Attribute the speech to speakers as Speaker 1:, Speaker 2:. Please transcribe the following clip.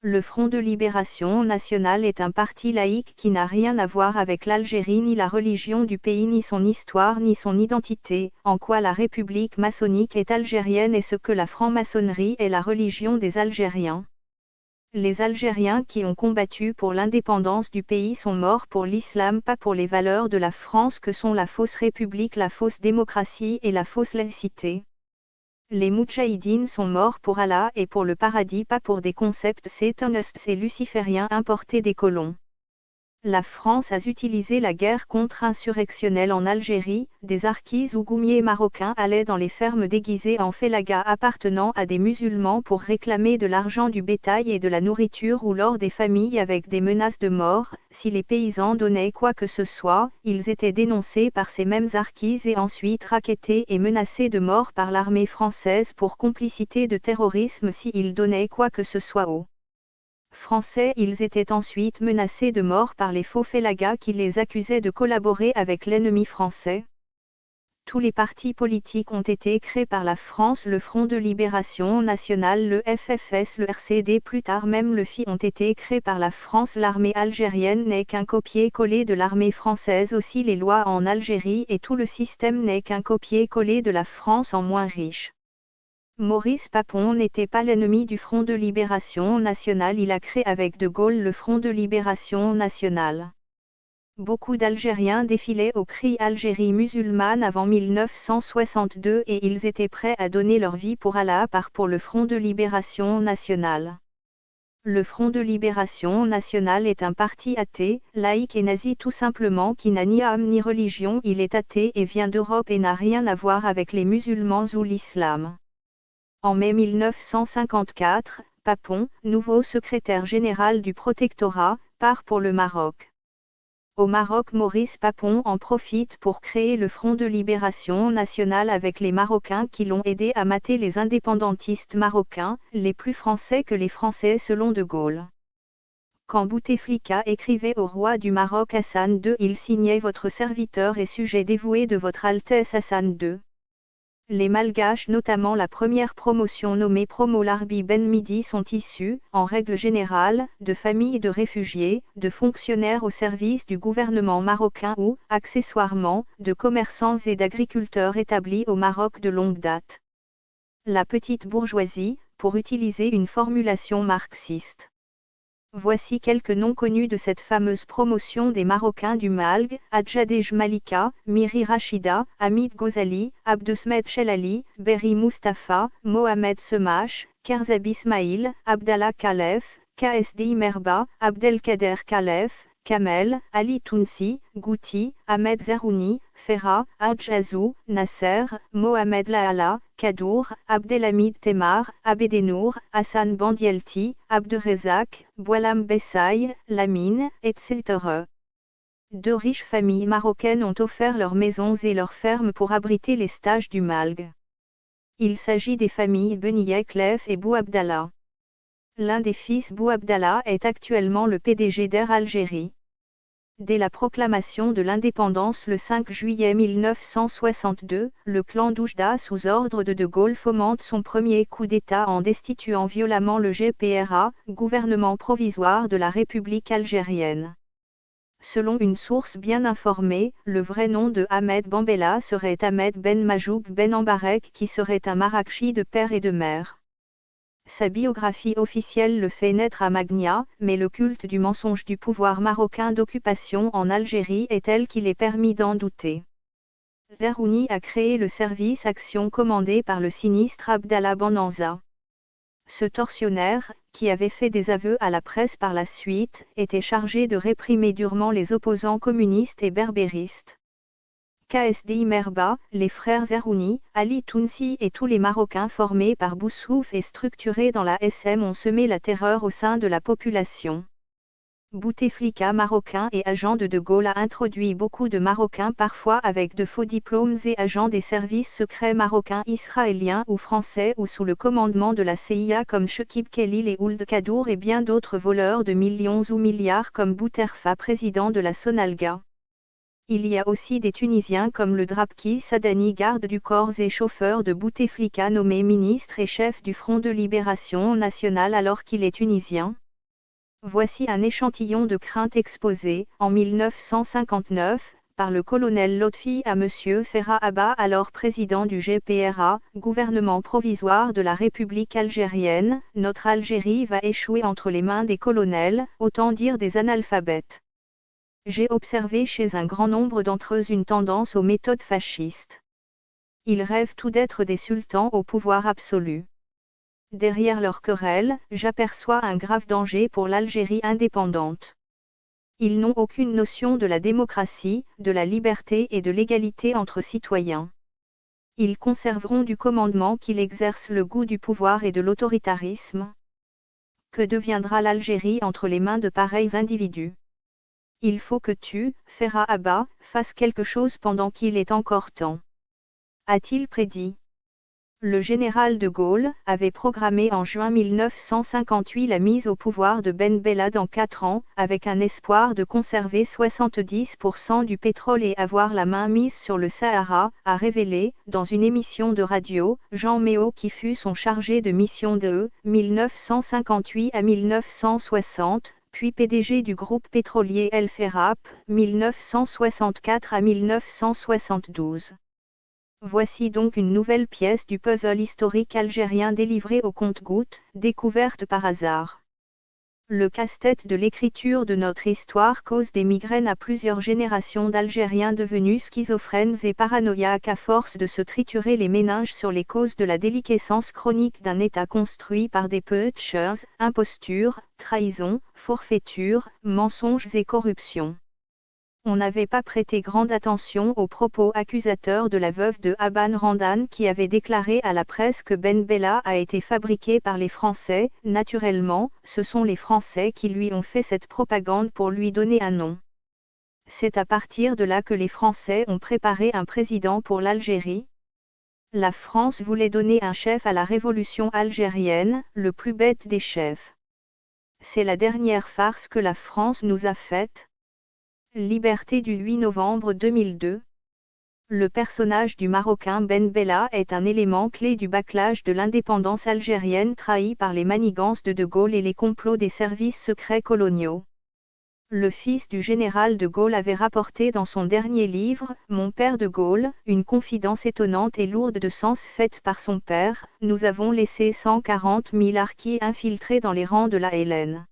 Speaker 1: Le Front de Libération Nationale est un parti laïque qui n'a rien à voir avec l'Algérie, ni la religion du pays, ni son histoire, ni son identité, en quoi la République maçonnique est algérienne et ce que la franc-maçonnerie est la religion des Algériens. Les Algériens qui ont combattu pour l'indépendance du pays sont morts pour l'islam, pas pour les valeurs de la France que sont la fausse république, la fausse démocratie et la fausse laïcité. Les Moudjahidines sont morts pour Allah et pour le paradis, pas pour des concepts satanistes et lucifériens importés des colons. La France a utilisé la guerre contre-insurrectionnelle en Algérie, des harkis ou goumiers marocains allaient dans les fermes déguisés en félagas appartenant à des musulmans pour réclamer de l'argent, du bétail et de la nourriture, ou lors des familles avec des menaces de mort. Si les paysans donnaient quoi que ce soit, ils étaient dénoncés par ces mêmes harkis et ensuite rackettés et menacés de mort par l'armée française pour complicité de terrorisme. Si ils donnaient quoi que ce soit aux Français, ils étaient ensuite menacés de mort par les faux félagas qui les accusaient de collaborer avec l'ennemi français. Tous les partis politiques ont été créés par la France, le Front de Libération Nationale, le FFS, le RCD, plus tard même le FI ont été créés par la France. L'armée algérienne n'est qu'un copier-coller de l'armée française, aussi les lois en Algérie et tout le système n'est qu'un copier-coller de la France en moins riche. Maurice Papon n'était pas l'ennemi du Front de Libération Nationale, il a créé avec De Gaulle le Front de Libération Nationale. Beaucoup d'Algériens défilaient au cri Algérie musulmane avant 1962 et ils étaient prêts à donner leur vie pour Allah, pour le Front de Libération Nationale. Le Front de Libération Nationale est un parti athée, laïque et nazi tout simplement, qui n'a ni âme ni religion. Il est athée et vient d'Europe et n'a rien à voir avec les musulmans ou l'islam. En mai 1954, Papon, nouveau secrétaire général du protectorat, part pour le Maroc. Au Maroc, Maurice Papon en profite pour créer le Front de Libération Nationale avec les Marocains qui l'ont aidé à mater les indépendantistes marocains, les plus français que les Français selon De Gaulle. Quand Bouteflika écrivait au roi du Maroc Hassan II, il signait « Votre serviteur et sujet dévoué de votre Altesse Hassan II ». Les Malgaches, notamment la première promotion nommée Promo Larbi Ben Midi, sont issus, en règle générale, de familles de réfugiés, de fonctionnaires au service du gouvernement marocain ou, accessoirement, de commerçants et d'agriculteurs établis au Maroc de longue date. La petite bourgeoisie, pour utiliser une formulation marxiste. Voici quelques noms connus de cette fameuse promotion des Marocains du Malg: Adjadej Malika, Miri Rachida, Hamid Ghazali, Abdesmed Chelali, Berry Mustafa, Mohamed Semache, Kerzab Ismail, Abdallah Khalef, KSD Merba, Abdelkader Khalef, Kamel, Ali Tounsi, Gouti, Ahmed Zerouni, Ferra, Adjazou, Nasser, Mohamed Laala, Kadour, Abdelhamid Temar, Abedenour, Hassan Bandielti, Abderrezak, Boualam Bessaï, Lamine, etc. Deux riches familles marocaines ont offert leurs maisons et leurs fermes pour abriter les stages du Malg. Il s'agit des familles Beniyek Clef et Bou Abdallah. L'un des fils, Bou Abdallah, est actuellement le PDG d'Air Algérie. Dès la proclamation de l'indépendance le 5 juillet 1962, le clan d'Oujda sous ordre de Gaulle fomente son premier coup d'État en destituant violemment le GPRA, gouvernement provisoire de la République algérienne. Selon une source bien informée, le vrai nom de Ahmed Bambella serait Ahmed Ben Majoub Ben Ambarek, qui serait un Marakchi de père et de mère. Sa biographie officielle le fait naître à Magnia, mais le culte du mensonge du pouvoir marocain d'occupation en Algérie est tel qu'il est permis d'en douter. Zerouni a créé le service Action commandé par le sinistre Abdallah Bonanza. Ce tortionnaire, qui avait fait des aveux à la presse par la suite, était chargé de réprimer durement les opposants communistes et berbéristes. KSD Merba, les frères Zerouni, Ali Tounsi et tous les Marocains formés par Boussouf et structurés dans la SM ont semé la terreur au sein de la population. Bouteflika, marocain et agent de Gaulle, a introduit beaucoup de Marocains, parfois avec de faux diplômes, et agents des services secrets marocains, israéliens ou français ou sous le commandement de la CIA comme Chekib Khalil et Ould Kadour, et bien d'autres voleurs de millions ou milliards comme Bouterfa, président de la Sonalga. Il y a aussi des Tunisiens comme le Drapki Sadani, garde du corps et chauffeur de Bouteflika, nommé ministre et chef du Front de Libération Nationale alors qu'il est tunisien. Voici un échantillon de craintes exposées, en 1959, par le colonel Lotfi à M. Ferhat Abba, alors président du GPRA, gouvernement provisoire de la République algérienne. Notre Algérie va échouer entre les mains des colonels, autant dire des analphabètes. J'ai observé chez un grand nombre d'entre eux une tendance aux méthodes fascistes. Ils rêvent tout d'être des sultans au pouvoir absolu. Derrière leur querelle, j'aperçois un grave danger pour l'Algérie indépendante. Ils n'ont aucune notion de la démocratie, de la liberté et de l'égalité entre citoyens. Ils conserveront du commandement qu'ils exercent le goût du pouvoir et de l'autoritarisme. Que deviendra l'Algérie entre les mains de pareils individus? Il faut que tu, Ferhat Abba, fasses quelque chose pendant qu'il est encore temps. A-t-il prédit? Le général de Gaulle avait programmé en juin 1958 la mise au pouvoir de Ben Bella dans 4 ans, avec un espoir de conserver 70% du pétrole et avoir la main mise sur le Sahara, a révélé, dans une émission de radio, Jean Méot qui fut son chargé de mission de 1958 à 1960, puis PDG du groupe pétrolier El Ferrap, 1964 à 1972. Voici donc une nouvelle pièce du puzzle historique algérien délivré au compte-gouttes, découverte par hasard. Le casse-tête de l'écriture de notre histoire cause des migraines à plusieurs générations d'Algériens devenus schizophrènes et paranoïaques à force de se triturer les méninges sur les causes de la déliquescence chronique d'un État construit par des putschers, impostures, trahisons, forfaitures, mensonges et corruption. On n'avait pas prêté grande attention aux propos accusateurs de la veuve de Abban Randan qui avait déclaré à la presse que Ben Bella a été fabriqué par les Français. Naturellement, ce sont les Français qui lui ont fait cette propagande pour lui donner un nom. C'est à partir de là que les Français ont préparé un président pour l'Algérie. La France voulait donner un chef à la révolution algérienne, le plus bête des chefs. C'est la dernière farce que la France nous a faite. Liberté du 8 novembre 2002. Le personnage du Marocain Ben Bella est un élément clé du bâclage de l'indépendance algérienne trahie par les manigances de Gaulle et les complots des services secrets coloniaux. Le fils du général de Gaulle avait rapporté dans son dernier livre, Mon père de Gaulle, une confidence étonnante et lourde de sens faite par son père: nous avons laissé 140 000 harkis infiltrés dans les rangs de la LN.